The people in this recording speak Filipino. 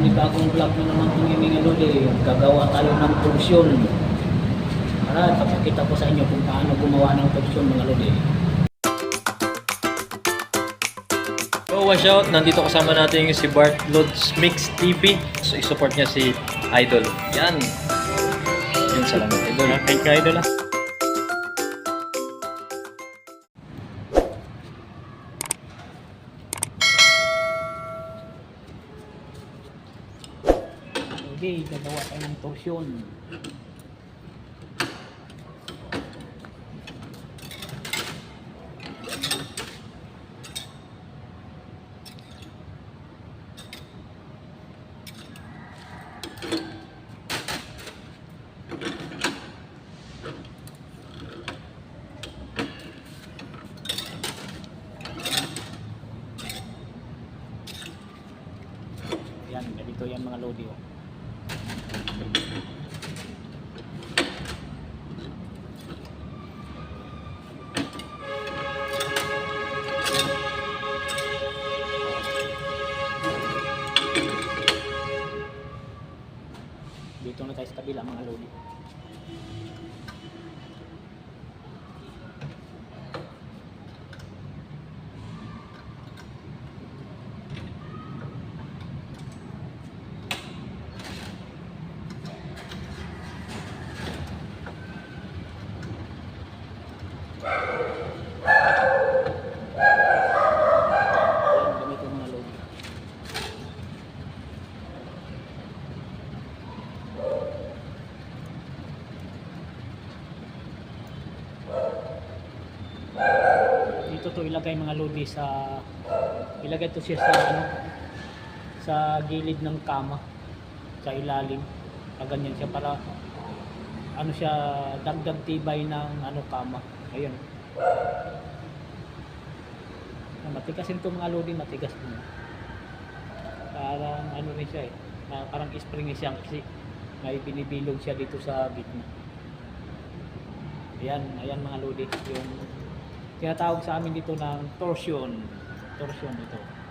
panibagong vlog na naman itong mga lodi. Gagawa tayo ng torsion. Para papakita ko sa inyo kung paano gumawa ng torsion mga lodi. So watch out, nandito kasama natin si Bart Lods Mix TV. So i-support niya si Idol. Yan. Yan, salamat Idol. Thank you, Idol. Okay, gagawa tayo ng torsion. Yan, ganito yan mga lodi. Oh. Dito na tayo sa kabila mga lodi. Yan, ganito mga lodi. Dito to ilagay mga lodi sa ilagay to siya sa ano sa gilid ng kama sa ilalim. Ganyan siya para ano siya dagdag tibay ng ano kama. Ayun. Matigasin to mga lodi, matigas din. Parang ano rin siya parang spring siya kasi may binibilog siya dito sa gitna. Ayan mga lodi, yung tinatawag sa amin dito ng torsion. Torsion ito.